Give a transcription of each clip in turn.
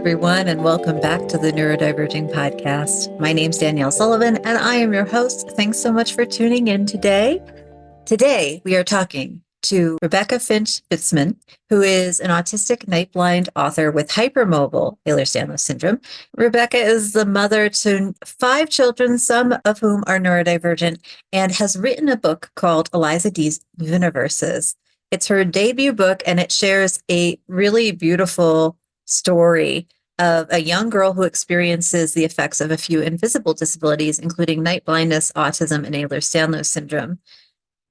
everyone, and welcome back to the Neurodiverging Podcast. My name's Danielle Sullivan, and I am your host. Thanks so much for tuning in today. Today, we are talking to Rebecca Vitsmun, who is an autistic night-blind author with hypermobile Ehlers-Danlos syndrome. Rebecca is the mother to 5 children, some of whom are neurodivergent, and has written a book called Eliza Dee's Universes. It's her debut book, and it shares a really beautiful story of a young girl who experiences the effects of a few invisible disabilities, including night blindness, autism, and Ehlers-Danlos syndrome,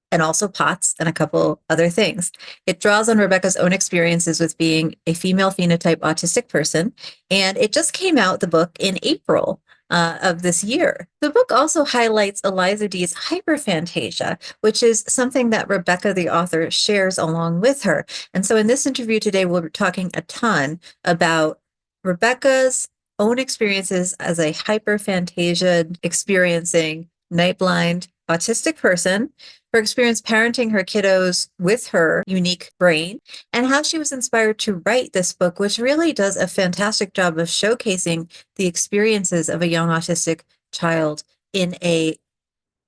and also POTS and a couple other things. It draws on Rebecca's own experiences with being a female phenotype autistic person, and it just came out, the book, in April of this year. The book also highlights Eliza Dee's hyperphantasia, which is something that Rebecca, the author, shares along with her. And so in this interview today, we'll be talking a ton about Rebecca's own experiences as a hyperphantasia experiencing night-blind autistic person, her experience parenting her kiddos with her unique brain, and how she was inspired to write this book, which really does a fantastic job of showcasing the experiences of a young autistic child in a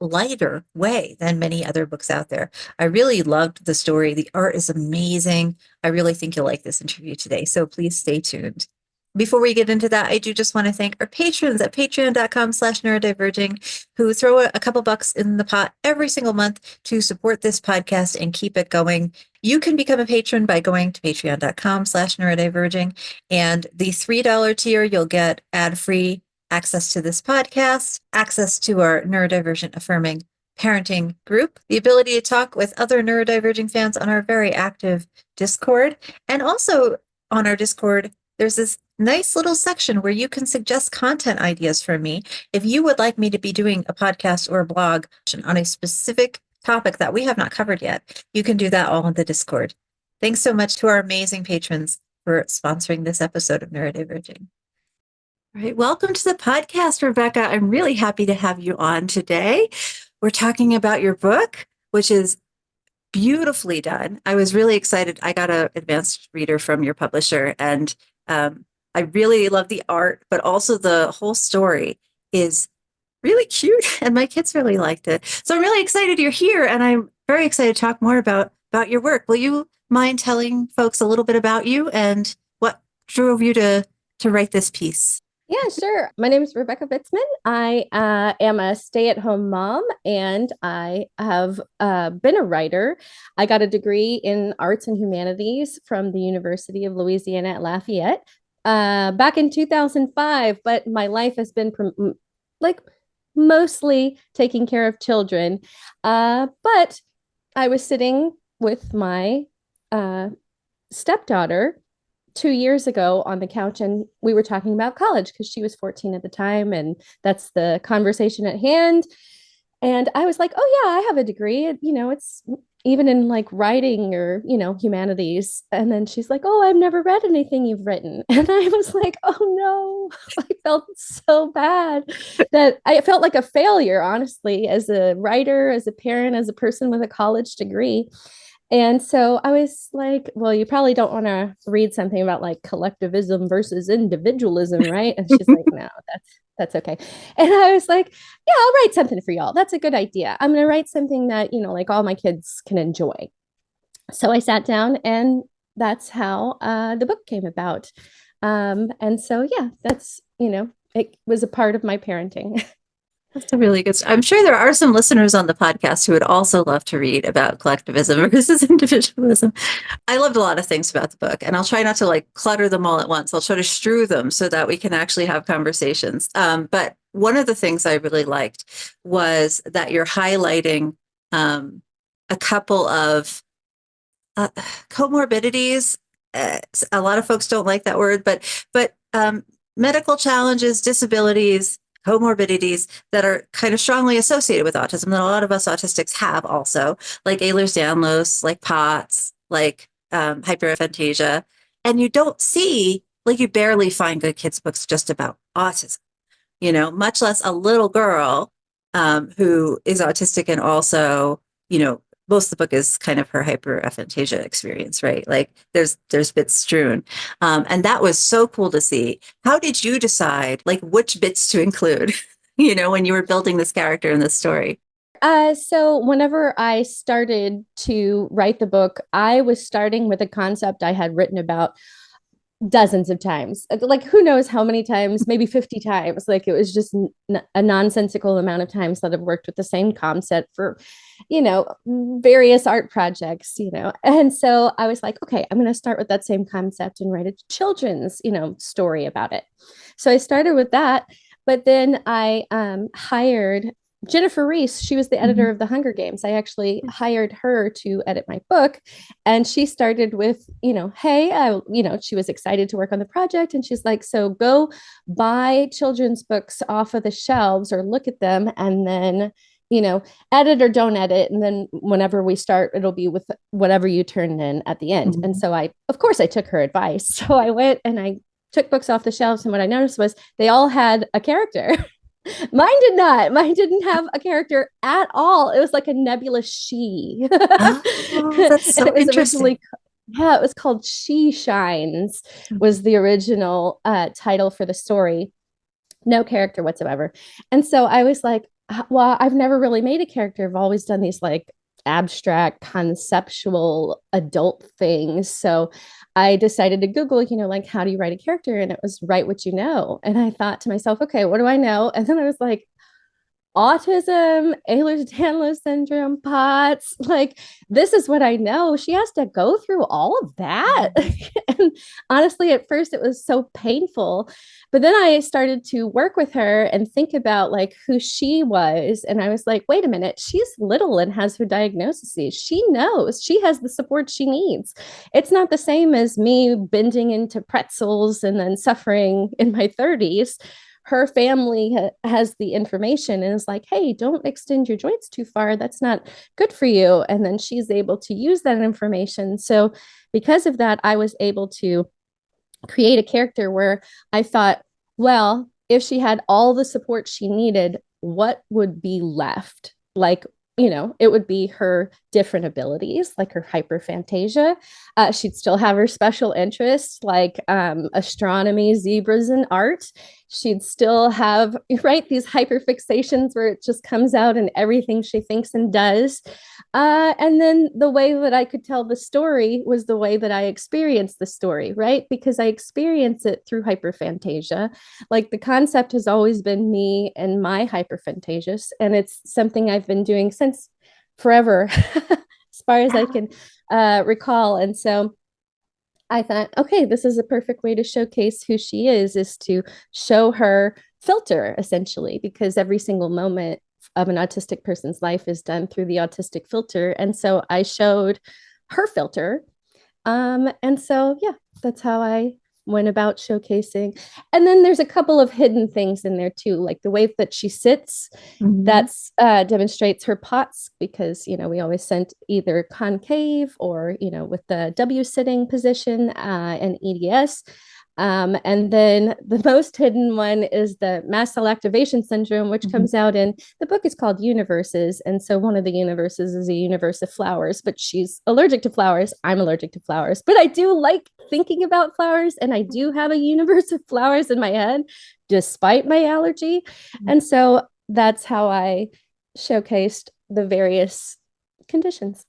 lighter way than many other books out there. I really loved the story. The art is amazing. I really think you'll like this interview today, so please stay tuned. Before we get into that, I do just want to thank our patrons at patreon.com/neurodiverging, who throw a couple bucks in the pot every single month to support this podcast and keep it going. You can become a patron by going to patreon.com/neurodiverging. And the $3 tier, you'll get ad-free access to this podcast, access to our neurodivergent affirming parenting group, the ability to talk with other neurodiverging fans on our very active Discord. And also on our Discord, there's this nice little section where you can suggest content ideas for me. If you would like me to be doing a podcast or a blog on a specific topic that we have not covered yet, you can do that all in the Discord. Thanks so much to our amazing patrons for sponsoring this episode of Neurodiverging. All right, welcome to the podcast, Rebecca. I'm really happy to have you on today. We're talking about your book, which is beautifully done. I was really excited. I got an advanced reader from your publisher, and I really love the art, but also the whole story is really cute, and my kids really liked it. So I'm really excited you're here, and I'm very excited to talk more about your work. Will you mind telling folks a little bit about you and what drove you to write this piece? Yeah, sure. My name is Rebecca Vitsmun. I am a stay-at-home mom, and I have been a writer. I got a degree in arts and humanities from the University of Louisiana at Lafayette back in 2005, but my life has been mostly taking care of children. But I was sitting with my stepdaughter 2 years ago on the couch, and we were talking about college because she was 14 at the time, and that's the conversation at hand. And I was like, oh yeah, I have a degree. It's even in like writing or, humanities. And then she's like, oh, I've never read anything you've written. And I was like, oh no, I felt so bad that I felt like a failure, honestly, as a writer, as a parent, as a person with a college degree. And so I was like, well, you probably don't want to read something about like collectivism versus individualism, right? And she's like, no, that's okay. And I was like, yeah, I'll write something for y'all. That's a good idea. I'm going to write something that, like all my kids can enjoy. So I sat down, and that's how the book came about. And so, yeah, that's, it was a part of my parenting. That's a really good. I'm sure there are some listeners on the podcast who would also love to read about collectivism versus individualism. I loved a lot of things about the book, and I'll try not to like clutter them all at once. I'll try to strew them so that we can actually have conversations. But one of the things I really liked was that you're highlighting a couple of comorbidities. A lot of folks don't like that word, but medical challenges, disabilities, comorbidities that are kind of strongly associated with autism that a lot of us autistics have also, like Ehlers-Danlos, like POTS, like hyperphantasia. And you don't see, like you barely find good kids books just about autism, much less a little girl who is autistic and also, most of the book is kind of her hyperphantasia experience, right? Like there's bits strewn. And that was so cool to see. How did you decide like which bits to include, when you were building this character in this story? So whenever I started to write the book, I was starting with a concept I had written about dozens of times. Like who knows how many times, maybe 50 times. Like it was just a nonsensical amount of times that I've worked with the same concept for, various art projects, And so I was like, okay, I'm going to start with that same concept and write a children's, story about it. So I started with that, but then I hired Jennifer Reese. She was the editor of the Hunger Games. I actually hired her to edit my book, and she started with, hey, she was excited to work on the project, and she's like, so go buy children's books off of the shelves or look at them, and then edit or don't edit, and then whenever we start, it'll be with whatever you turn in at the end. And so of course I took her advice. So I went and I took books off the shelves, and what I noticed was they all had a character. Mine did not. Mine didn't have a character at all. It was like a nebulous she. Oh, that's so it was interesting. Originally, yeah, it was called She Shines, was the original title for the story. No character whatsoever. And so I was like, well, I've never really made a character. I've always done these like abstract, conceptual adult things. So I decided to Google, like, how do you write a character? And it was write what you know. And I thought to myself, okay, what do I know? And then I was like, autism, Ehlers-Danlos syndrome, POTS. Like, this is what I know. She has to go through all of that. And honestly, at first it was so painful. But then I started to work with her and think about like who she was. And I was like, wait a minute, she's little and has her diagnoses. She knows she has the support she needs. It's not the same as me bending into pretzels and then suffering in my 30s. Her family has the information and is like, hey, don't extend your joints too far. That's not good for you. And then she's able to use that information. So because of that, I was able to create a character where I thought, well, if she had all the support she needed, what would be left? Like, it would be her different abilities, like her hyperphantasia. She'd still have her special interests, like astronomy, zebras, and art. She'd still have, right, these hyperfixations where it just comes out in everything she thinks and does. And then the way that I could tell the story was the way that I experienced the story, right? Because I experience it through hyperphantasia. Like the concept has always been me and my hyperphantasias, and it's something I've been doing since forever, as far as I can recall. And so I thought, okay, this is a perfect way to showcase who she is to show her filter, essentially, because every single moment of an autistic person's life is done through the autistic filter. And so I showed her filter. And so, yeah, that's how I went about showcasing. And then there's a couple of hidden things in there too, like the way that she sits, that's demonstrates her POTS, because, we always sent either concave or, with the W sitting position and EDS. And then the most hidden one is the mast cell activation syndrome, which comes out in the book is called Universes. And so one of the universes is a universe of flowers, but she's allergic to flowers. I'm allergic to flowers, but I do like thinking about flowers. And I do have a universe of flowers in my head, despite my allergy. And so that's how I showcased the various conditions.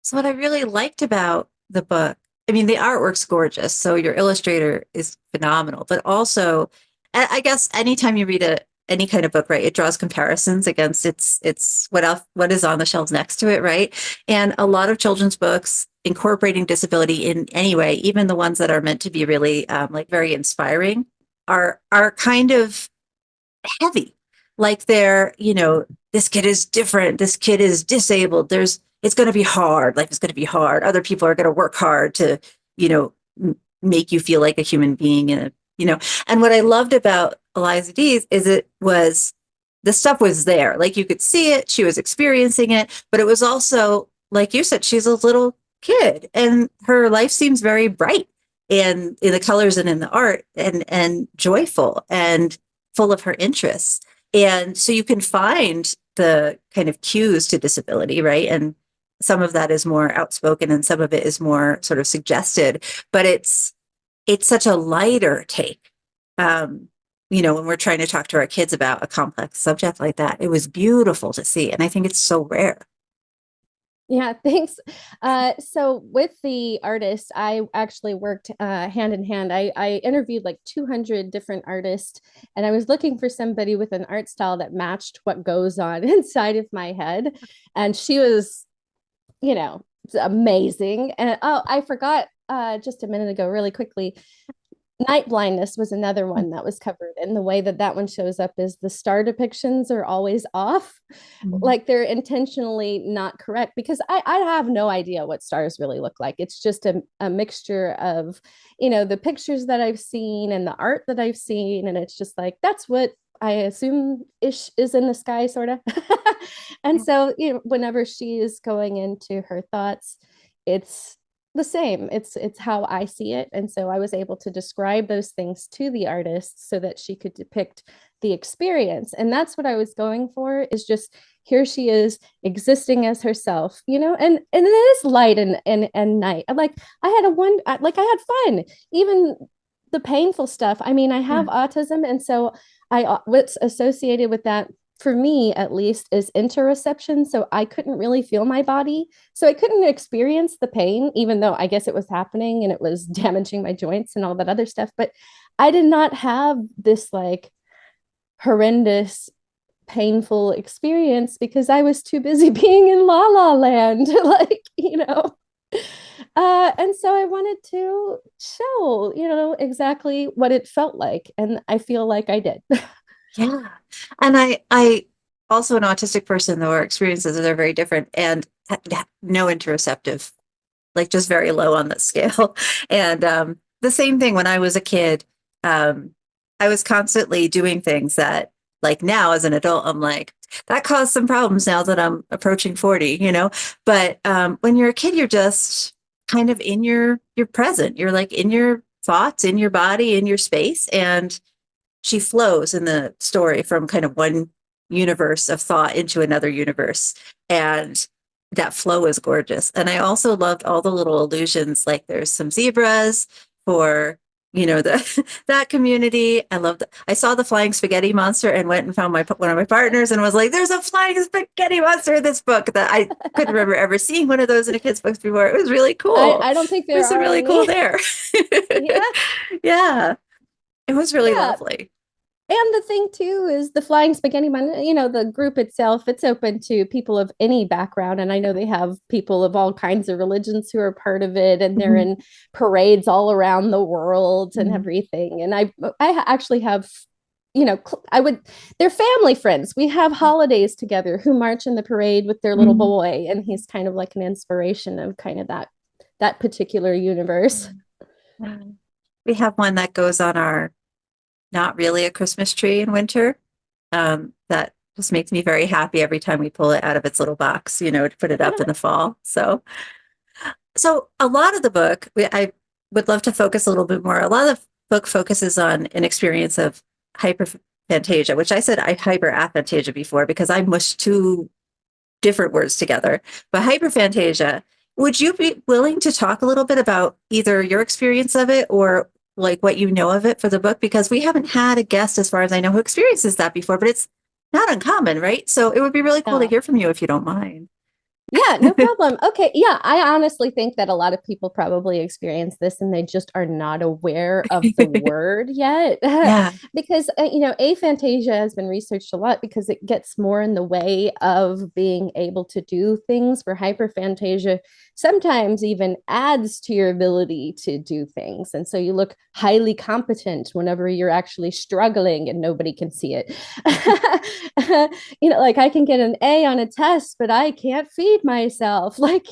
So what I really liked about the book, I mean, the artwork's gorgeous. So your illustrator is phenomenal, but also, I guess anytime you read any kind of book, right, it draws comparisons against its what is on the shelves next to it, right? And a lot of children's books incorporating disability in any way, even the ones that are meant to be really like very inspiring, are kind of heavy. Like they're, this kid is different, this kid is disabled, it's going to be hard. Life is going to be hard. Other people are going to work hard to, make you feel like a human being. And, and what I loved about Eliza Dee is the stuff was there. Like you could see it, she was experiencing it, but it was also, like you said, she's a little kid and her life seems very bright and in the colors and in the art and joyful and full of her interests. And so you can find the kind of cues to disability, right? And some of that is more outspoken and some of it is more sort of suggested, but it's such a lighter take. When we're trying to talk to our kids about a complex subject like that, it was beautiful to see. And I think it's so rare. Yeah, thanks. So with the artist, I actually worked hand in hand. I interviewed like 200 different artists, and I was looking for somebody with an art style that matched what goes on inside of my head. And she was, amazing. And oh, I forgot just a minute ago, really quickly. Night blindness was another one that was covered, and the way that that one shows up is the star depictions are always off, like they're intentionally not correct, because I have no idea what stars really look like. It's just a mixture of the pictures that I've seen and the art that I've seen, and it's just like that's what I assume is in the sky, sort of. And so whenever she is going into her thoughts, it's the same. It's how I see it. And so I was able to describe those things to the artist so that she could depict the experience. And that's what I was going for, is just here she is existing as herself, and it is light and night. Like I had fun, even the painful stuff. I mean, I have autism, and so what's associated with that, for me at least, is interoception. So I couldn't really feel my body. So I couldn't experience the pain, even though I guess it was happening and it was damaging my joints and all that other stuff. But I did not have this like horrendous, painful experience because I was too busy being in La La Land, and so I wanted to show, exactly what it felt like. And I feel like I did. Yeah. And I also an autistic person, though our experiences are very different, and no interoceptive, like just very low on the scale. And the same thing when I was a kid, I was constantly doing things that, like, now as an adult, I'm like, that caused some problems now that I'm approaching 40, But when you're a kid, you're just kind of in your present. You're like in your thoughts, in your body, in your space. And she flows in the story from kind of one universe of thought into another universe. And that flow is gorgeous. And I also loved all the little allusions, like there's some zebras for, that community. I saw the flying spaghetti monster and went and found one of my partners and was like, there's a flying spaghetti monster in this book. That I couldn't remember ever seeing one of those in a kid's books before. It was really cool. I don't think there There's some really any. cool there. Yeah. Yeah. It was really lovely. And the thing too is the Flying Spaghetti Man, the group itself, it's open to people of any background. And I know they have people of all kinds of religions who are part of it, and they're in parades all around the world and everything. And I actually have, they're family friends. We have holidays together who march in the parade with their little boy. And he's kind of like an inspiration of kind of that particular universe. We have one that goes on our not really a Christmas tree in winter. That just makes me very happy every time we pull it out of its little box, to put it up in the fall. So a lot of the book, I would love to focus a little bit more. A lot of the book focuses on an experience of hyperphantasia, which I said hyperaphantasia before because I mushed two different words together. But hyperphantasia, would you be willing to talk a little bit about either your experience of it or like what you know of it for the book? Because we haven't had a guest, as far as I know, who experiences that before, but it's not uncommon, right? So it would be really cool to hear from you if you don't mind. Yeah, no problem. Okay. Yeah, I honestly think that a lot of people probably experience this and they just are not aware of the word yet. Yeah. Because, aphantasia has been researched a lot because it gets more in the way of being able to do things, where hyperphantasia sometimes even adds to your ability to do things. And so you look highly competent whenever you're actually struggling and nobody can see it. Like I can get an A on a test, but I can't feed myself. Like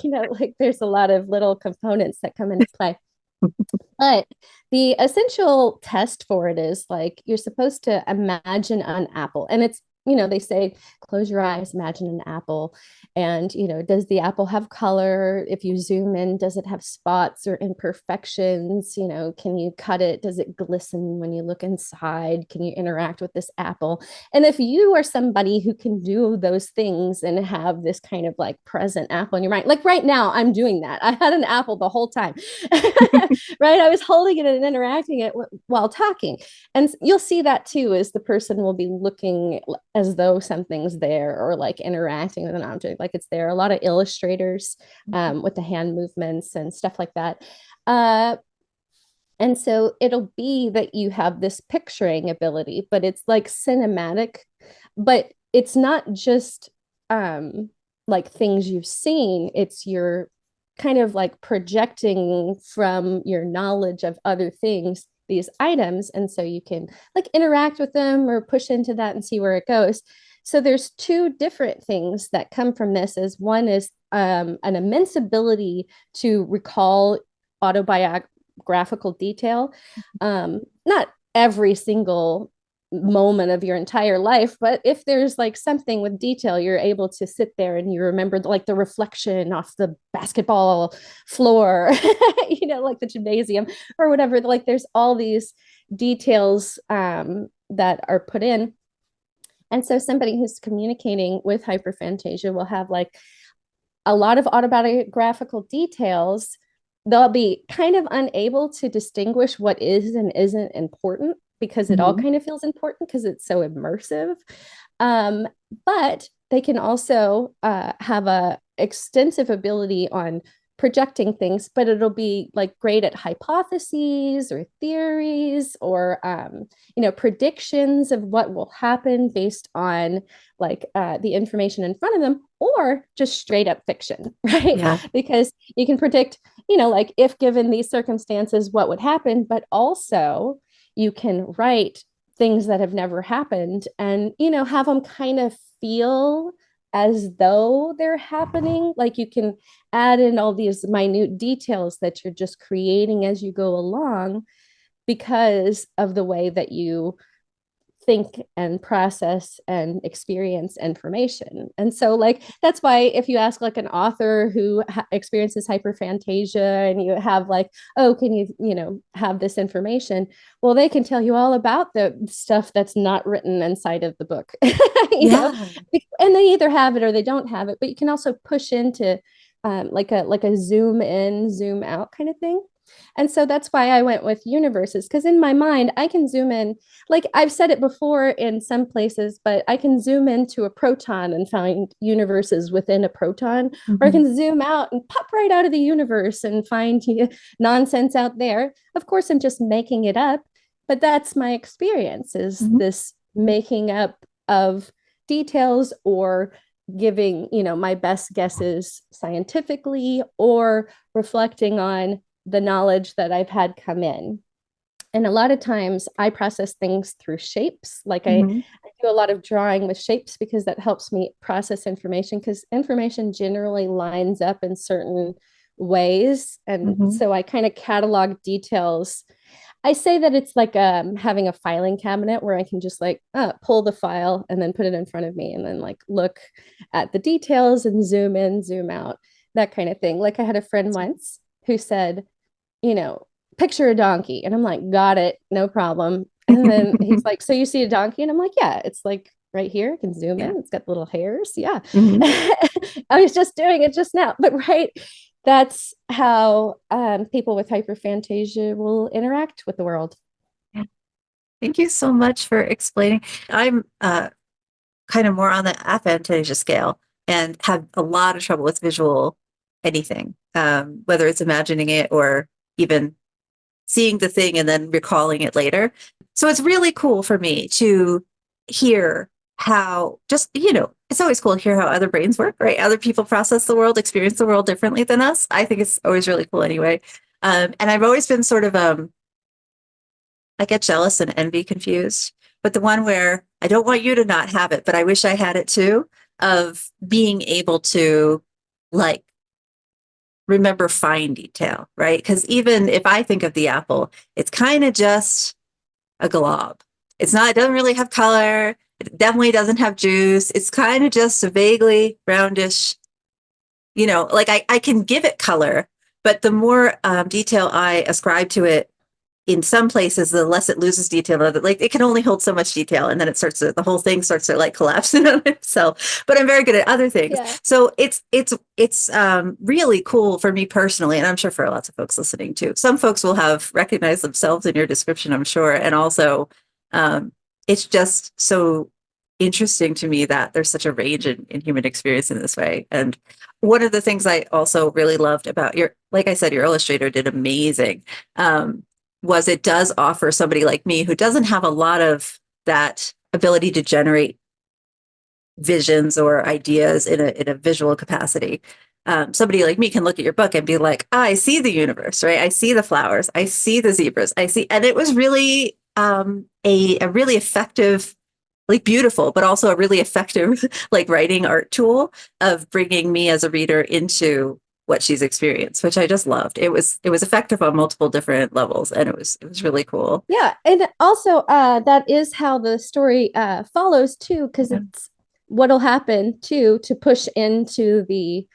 there's a lot of little components that come into play. But the essential test for it is like you're supposed to imagine an apple, and it's they say, close your eyes, imagine an apple. And, does the apple have color? If you zoom in, does it have spots or imperfections? Can you cut it? Does it glisten when you look inside? Can you interact with this apple? And if you are somebody who can do those things and have this kind of like present apple in your mind, like right now, I'm doing that. I had an apple the whole time, right? I was holding it and interacting it while talking. And you'll see that too, as the person will be looking as though something's there or like interacting with an object, like it's there. A lot of illustrators with the hand movements and stuff like that. And so it'll be that you have this picturing ability, but it's like cinematic, but it's not just like things you've seen, it's your kind of like projecting from your knowledge of other things these items, and so you can like interact with them or push into that and see where it goes. So there's two different things that come from this. Is one is an immense ability to recall autobiographical detail, not every single moment of your entire life, but if there's like something with detail, you're able to sit there and you remember like the reflection off the basketball floor, like the gymnasium or whatever. Like there's all these details that are put in. And so somebody who's communicating with hyperphantasia will have like a lot of autobiographical details. They'll be kind of unable to distinguish what is and isn't important, because it all kind of feels important because it's so immersive. But they can also have a extensive ability on projecting things, but it'll be like great at hypotheses or theories or predictions of what will happen based on like the information in front of them, or just straight up fiction, right? Yeah. Because you can predict, like if given these circumstances, what would happen, but also you can write things that have never happened and, have them kind of feel as though they're happening. Like you can add in all these minute details that you're just creating as you go along because of the way that you think and process and experience information. And so like that's why if you ask like an author who experiences hyperphantasia and you have like, oh, can you have this information, well, they can tell you all about the stuff that's not written inside of the book. you know and they either have it or they don't have it, but you can also push into like a zoom in zoom out kind of thing. And so that's why I went with universes, because in my mind, I can zoom in, like I've said it before in some places, but I can zoom into a proton and find universes within a proton, or I can zoom out and pop right out of the universe and find nonsense out there. Of course, I'm just making it up, but that's my experience, is this making up of details or giving, my best guesses scientifically or reflecting on the knowledge that I've had come in. And a lot of times I process things through shapes. Like I do a lot of drawing with shapes because that helps me process information, because information generally lines up in certain ways. And so I kind of catalog details. I say that it's like having a filing cabinet where I can just like pull the file and then put it in front of me and then like look at the details and zoom in, zoom out, that kind of thing. Like I had a friend once who said, picture a donkey. And I'm like, got it, no problem. And then he's like, so you see a donkey? And I'm like, yeah, it's like right here. I can zoom in. It's got little hairs. Yeah. I was just doing it just now. But right, that's how people with hyperphantasia will interact with the world. Thank you so much for explaining. I'm kind of more on the aphantasia scale and have a lot of trouble with visual anything, whether it's imagining it or even seeing the thing and then recalling it later. So it's really cool for me to hear how just, it's always cool to hear how other brains work, right? Other people process the world, experience the world differently than us. I think it's always really cool anyway. And I've always been sort of, I get jealous and envy confused, but the one where I don't want you to not have it, but I wish I had it too, of being able to like remember fine detail, right? Because even if I think of the apple, it's kind of just a glob. It doesn't really have color. It definitely doesn't have juice. It's kind of just a vaguely roundish, like I can give it color, but the more detail I ascribe to it in some places, the less it loses detail. Like it can only hold so much detail, and then the whole thing starts to like collapse in on itself. But I'm very good at other things. Yeah. So it's really cool for me personally, and I'm sure for lots of folks listening too. Some folks will have recognized themselves in your description, I'm sure, and also it's just so interesting to me that there's such a range in human experience in this way. And one of the things I also really loved about like I said, your illustrator did amazing. Was it does offer somebody like me who doesn't have a lot of that ability to generate visions or ideas in a visual capacity. Somebody like me can look at your book and be like, I see the universe, right? I see the flowers, I see the zebras, and it was really a really effective, like beautiful, but also a really effective like writing art tool of bringing me as a reader into what she's experienced, which I just loved. It was effective on multiple different levels, and it was really cool. Yeah, and also that is how the story follows too, because it's what'll happen too to push into the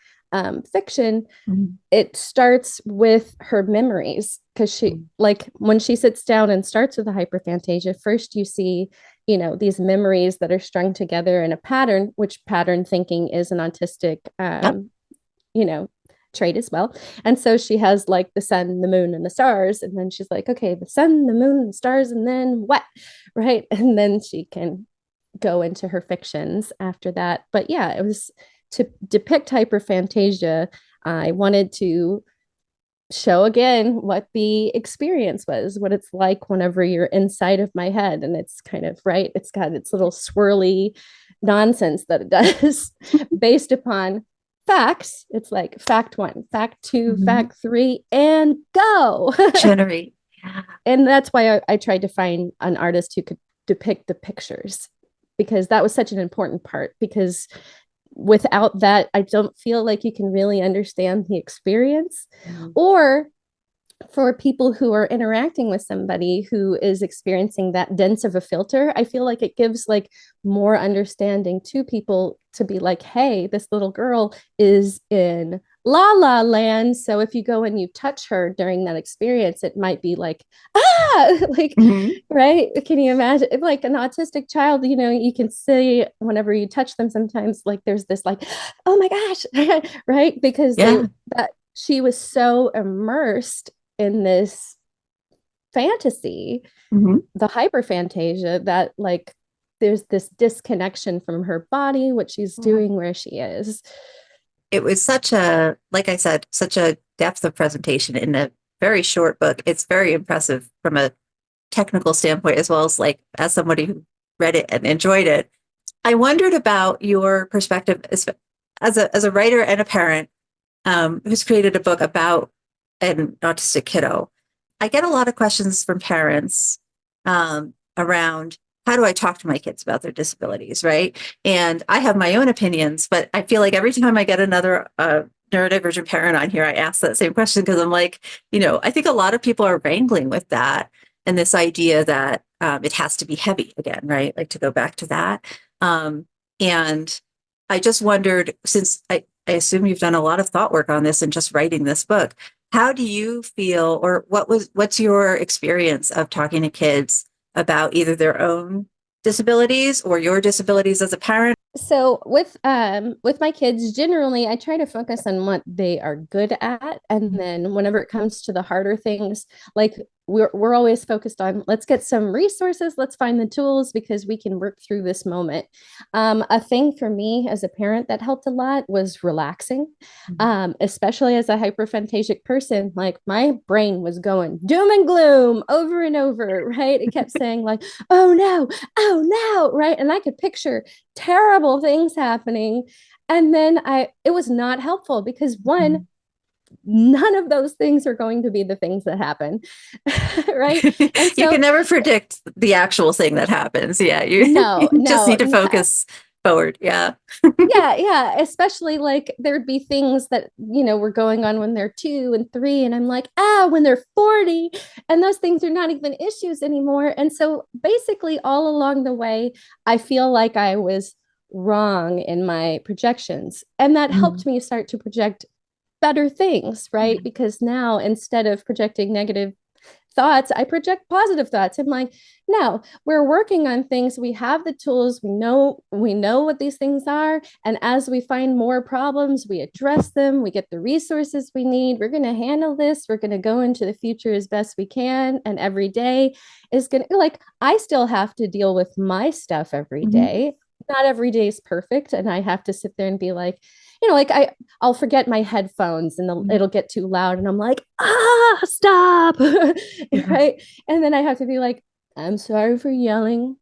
fiction. It starts with her memories, because she like when she sits down and starts with the hyperphantasia, first you see these memories that are strung together in a pattern, which pattern thinking is an autistic trait as well. And so she has like the sun, the moon, and the stars. And then she's like, okay, the sun, the moon, and the stars, and then what? Right. And then she can go into her fictions after that. But yeah, it was to depict hyperphantasia. I wanted to show again what the experience was, what it's like whenever you're inside of my head. And it's kind of right. It's got its little swirly nonsense that it does based upon facts. It's like fact 1, fact 2, fact 3, and go. Generate. Yeah. And that's why I tried to find an artist who could depict the pictures, because that was such an important part, because without that, I don't feel like you can really understand the experience. Or for people who are interacting with somebody who is experiencing that dense of a filter, I feel like it gives like more understanding to people to be like, hey, this little girl is in la la land. So if you go and you touch her during that experience, it might be like, like, right? Can you imagine if like an autistic child, you can see whenever you touch them, sometimes like there's this like, oh my gosh, right? Because that she was so immersed in this fantasy, the hyperphantasia, that like there's this disconnection from her body, what she's doing, where she is. It was such a, like I said, such a depth of presentation in a very short book. It's very impressive from a technical standpoint, as well as like as somebody who read it and enjoyed it. I wondered about your perspective as a writer and a parent who's created a book about an autistic kiddo. I get a lot of questions from parents around, how do I talk to my kids about their disabilities, right? And I have my own opinions, but I feel like every time I get another neurodivergent parent on here, I ask that same question, because I'm like, I think a lot of people are wrangling with that, and this idea that it has to be heavy again, right? Like to go back to that. And I just wondered, since I assume you've done a lot of thought work on this and just writing this book, how do you feel, or what's your experience of talking to kids about either their own disabilities or your disabilities as a parent? So with my kids, generally I try to focus on what they are good at, and then whenever it comes to the harder things, like we're always focused on, let's get some resources, let's find the tools, because we can work through this moment. A thing for me as a parent that helped a lot was relaxing, especially as a hyperphantasic person. Like my brain was going doom and gloom over and over, right? It kept saying like, oh no, right? And I could picture terrible things happening. And then it was not helpful, because one, none of those things are going to be the things that happen. Right. And so, you can never predict the actual thing that happens. Yeah. You just need to focus forward. Yeah. Yeah, especially like there'd be things that were going on when they're 2 and 3, and I'm like, when they're 40, and those things are not even issues anymore. And so basically all along the way I feel like I was wrong in my projections, and that Mm-hmm. helped me start to project better things, right? Because now instead of projecting negative thoughts, I project positive thoughts. I'm like, no, we're working on things. We have the tools. We know what these things are. And as we find more problems, we address them. We get the resources we need. We're going to handle this. We're going to go into the future as best we can. And every day is going to, like, I still have to deal with my stuff every Mm-hmm. day. Not every day is perfect. And I have to sit there and be like, like I'll forget my headphones and it'll get too loud, and I'm like, stop. Yeah. Right. And then I have to be like, I'm sorry for yelling.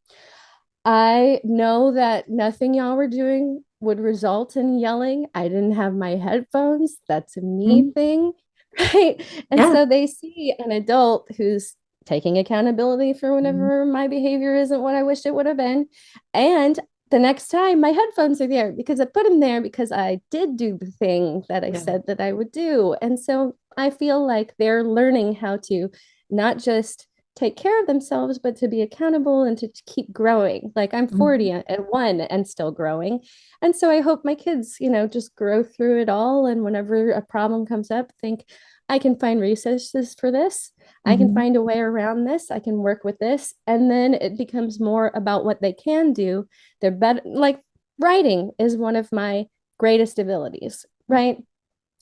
I know that nothing y'all were doing would result in yelling. I didn't have my headphones. That's a me Mm-hmm. thing. Right. And Yeah. so they see an adult who's taking accountability for Mm-hmm. whenever my behavior isn't what I wish it would have been. And the next time my headphones are there because I put them there because I did do the thing that I Yeah. said that I would do. And so I feel like they're learning how to not just take care of themselves, but to be accountable and to keep growing. Like I'm Mm-hmm. 40 and one and still growing. And so I hope my kids, just grow through it all. And whenever a problem comes up, think, I can find resources for this. I can Mm-hmm. find a way around this. I can work with this. And then it becomes more about what they can do. They're better. Like writing is one of my greatest abilities, right?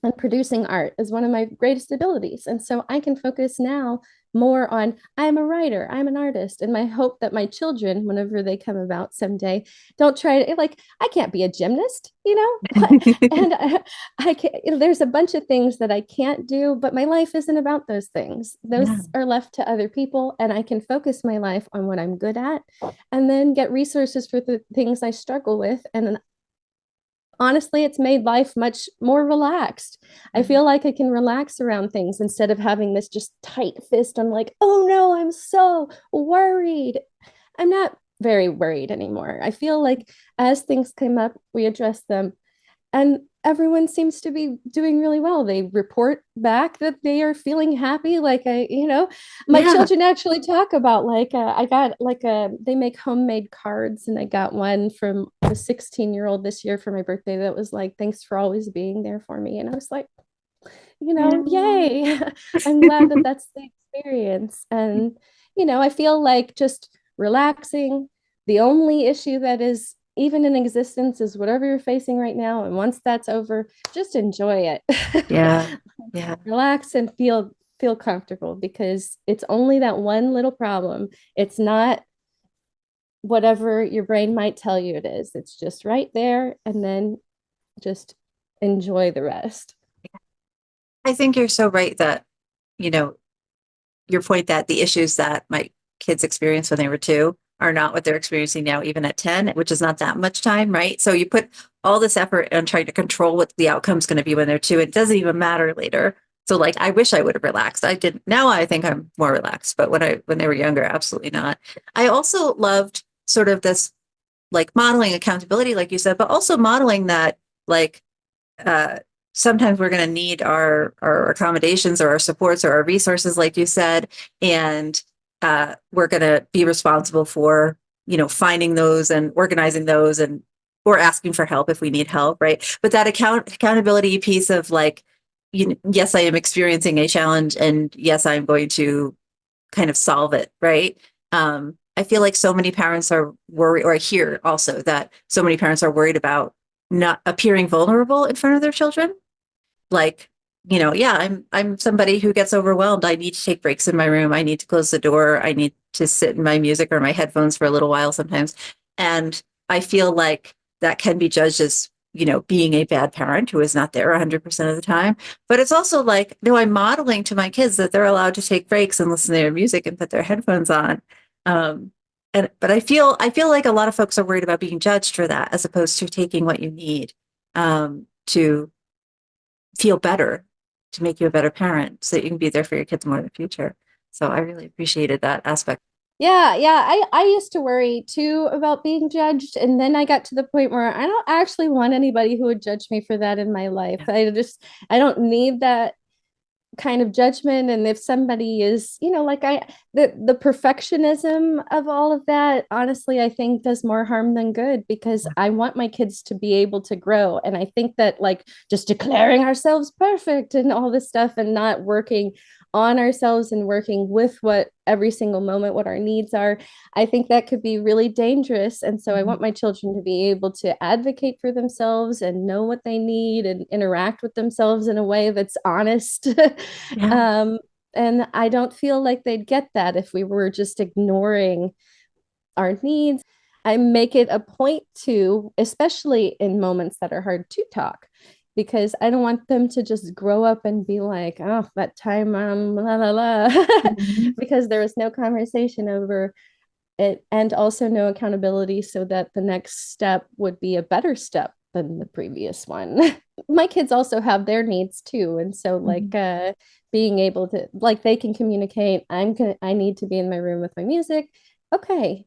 And producing art is one of my greatest abilities. And so I can focus now more on I'm a writer, I'm an artist. And my hope that my children, whenever they come about someday, don't try to, like, I can't be a gymnast, and I can't, there's a bunch of things that I can't do, but my life isn't about those things. Yeah. Those are left to other people. And I can focus my life on what I'm good at and then get resources for the things I struggle with. And honestly, it's made life much more relaxed. I feel like I can relax around things instead of having this just tight fist. I'm like, oh no, I'm so worried. I'm not very worried anymore. I feel like as things come up, we address them, and everyone seems to be doing really well. They report back that they are feeling happy. Like my Yeah. children actually talk about like I got like they make homemade cards, and I got one from the 16-year-old this year for my birthday that was like, thanks for always being there for me. And I was like, Yeah. yay. I'm glad that that's the experience. And I feel like just relaxing. The only issue that is even in existence is whatever you're facing right now. And once that's over, just enjoy Yeah. it. Yeah. Relax and feel comfortable, because it's only that one little problem. It's not whatever your brain might tell you it is. It's just right there, and then just enjoy the rest. I think you're so right that, you know, your point that the issues that my kids experienced when they were 2 are not what they're experiencing now, even at 10, which is not that much time, right? So you put all this effort on trying to control what the outcome's going to be when they're 2. It doesn't even matter later. So like, I wish I would have relaxed. I didn't. Now I think I'm more relaxed, but when they were younger, absolutely not. I also loved sort of this like modeling accountability, like you said, but also modeling that like uh, sometimes we're going to need our accommodations or our supports or our resources, like you said, and we're going to be responsible for finding those and organizing those and or asking for help if we need help, right? But that accountability piece of like, yes, I am experiencing a challenge, and yes, I'm going to kind of solve it, right? I feel like so many parents are worried, or I hear also that so many parents are worried about not appearing vulnerable in front of their children. Like, yeah, I'm somebody who gets overwhelmed. I need to take breaks in my room. I need to close the door. I need to sit in my music or my headphones for a little while sometimes. And I feel like that can be judged as, being a bad parent who is not there 100% of the time. But it's also like, no, I'm modeling to my kids that they're allowed to take breaks and listen to their music and put their headphones on. Um, but I feel like a lot of folks are worried about being judged for that, as opposed to taking what you need to feel better, to make you a better parent so that you can be there for your kids more in the future. So I really appreciated that aspect. I used to worry too about being judged. And then I got to the point where I don't actually want anybody who would judge me for that in my life. Yeah. I don't need that kind of judgment. And if somebody is, like the perfectionism of all of that, honestly, I think does more harm than good, because I want my kids to be able to grow. And I think that, like, just declaring ourselves perfect and all this stuff and not working on ourselves and working with what every single moment, what our needs are, I think that could be really dangerous. And so I want my children to be able to advocate for themselves and know what they need and interact with themselves in a way that's honest. Yeah. And I don't feel like they'd get that if we were just ignoring our needs. I make it a point to, especially in moments that are hard to talk, because I don't want them to just grow up and be like, oh, that time, la la la, Mhm. because there was no conversation over it, and also no accountability, so that the next step would be a better step than the previous one. My kids also have their needs too, and so, like, Mhm. being able to, like, they can communicate, I need to be in my room with my music. Okay,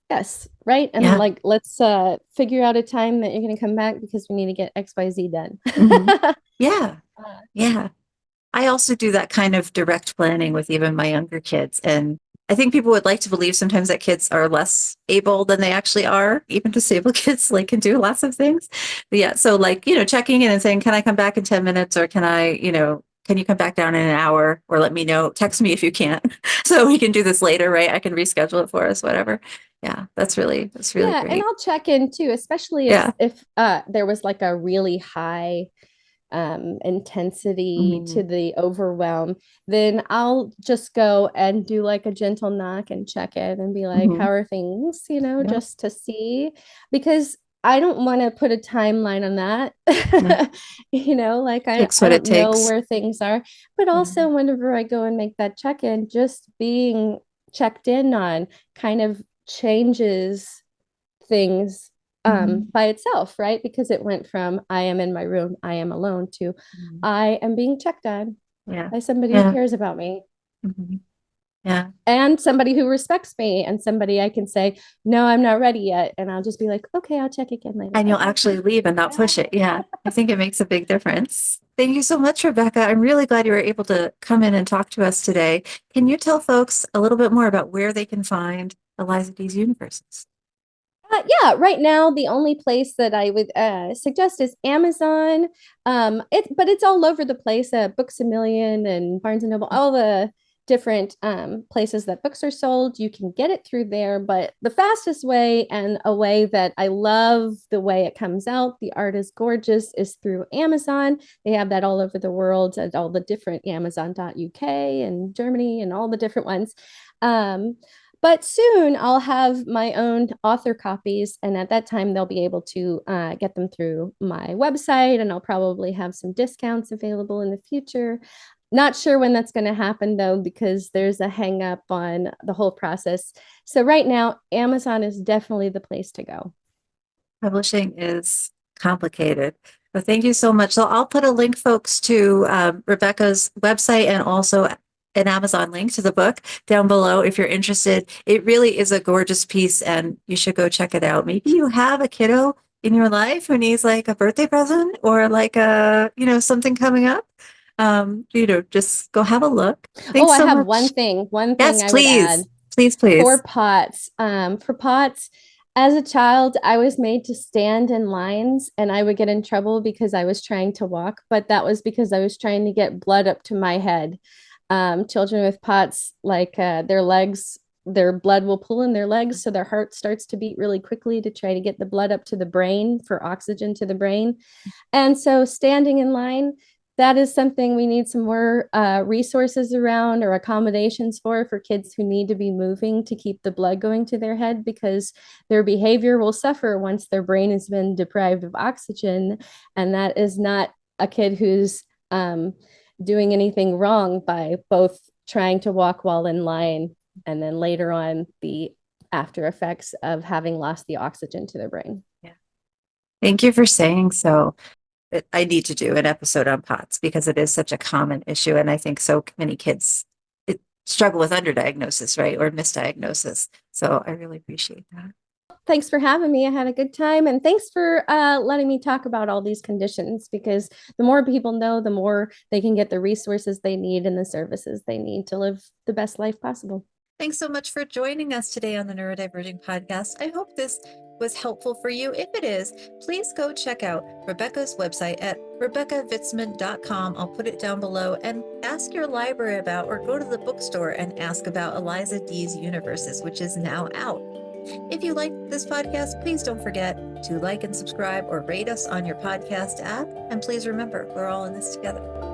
yes, right. And, Yeah. like, let's figure out a time that you're going to come back because we need to get XYZ done. Mhm. Yeah. Yeah. I also do that kind of direct planning with even my younger kids. And I think people would like to believe sometimes that kids are less able than they actually are. Even disabled kids like can do lots of things. But yeah. So, like, checking in and saying, can I come back in 10 minutes, or can you come back down in an hour, or let me know, text me if you can't, so we can do this later, right? I can reschedule it for us, whatever. Yeah. That's really Yeah, and great. I'll check in too, especially if Yeah. there was like a really high intensity to Mhm. the overwhelm, then I'll just go and do like a gentle knock and check in and be like, how Mhm. are things, Yeah. just to see, because I don't want to put a timeline on Yeah. that. Like, Takes I what it don't know takes. where things are. But Yeah. also, whenever I go and make that check in, just being checked in on kind of changes things Mhm. by itself, right? Because it went from I am in my room, I am alone, to Mhm. I am being checked on Yeah. by somebody who Yeah. cares about me Mhm. Yeah. and somebody who respects me and somebody I can say, no, I'm not ready yet. And I'll just be like, okay, I'll check again later. And you'll Okay. actually leave and not push it. Yeah. I think it makes a big difference. Thank you so much, Rebecca. I'm really glad you were able to come in and talk to us today. Can you tell folks a little bit more about where they can find Eliza Dee's universes? Yeah, right now the only place that I would suggest is Amazon. But it's all over the place. Books a Million and Barnes and Noble, all the different places that books are sold. You can get it through there. But the fastest way, and a way that I love the way it comes out, the art is gorgeous, is through Amazon. They have that all over the world at all the different Amazon.uk and Germany and all the different ones. Um, but soon I'll have my own author copies, and at that time they'll be able to get them through my website, and I'll probably have some discounts available in the future. Not sure when that's going to happen though, because there's a hang up on the whole process. So right now, Amazon is definitely the place to go. Publishing is complicated. But thank you so much. So I'll put a link, folks, to Rebecca's website and also an Amazon link to the book down below if you're interested. It really is a gorgeous piece and you should go check it out. Maybe you have a kiddo in your life who needs like a birthday present or like something coming up. Just go have a look. Oh, Thanks I so have much. one thing Yes, I would add please. Please, for please. pots. For pots, as a child, I was made to stand in lines and I would get in trouble because I was trying to walk, but that was because I was trying to get blood up to my head. Children with POTS, like their blood will pull in their legs, so their heart starts to beat really quickly to try to get the blood up to the brain for oxygen to the brain. And so standing in line, that is something we need some more resources around or accommodations for kids who need to be moving to keep the blood going to their head, because their behavior will suffer once their brain has been deprived of oxygen. And that is not a kid who's doing anything wrong by both trying to walk while in line and then later on the after effects of having lost the oxygen to their brain. Yeah. Thank you for saying so. I need to do an episode on POTS because it is such a common issue. And I think so many kids, struggle with underdiagnosis, right? Or misdiagnosis. So I really appreciate that. Thanks for having me. I had a good time. And thanks for letting me talk about all these conditions, because the more people know, the more they can get the resources they need and the services they need to live the best life possible. Thanks so much for joining us today on the Neurodivergent Podcast. I hope this was helpful for you. If it is, please go check out Rebecca's website at RebeccaVitsmun.com. I'll put it down below, and ask your library about, or go to the bookstore and ask about Eliza Dee's Universes, which is now out. If you like this podcast, please don't forget to like and subscribe or rate us on your podcast app. And please remember, we're all in this together.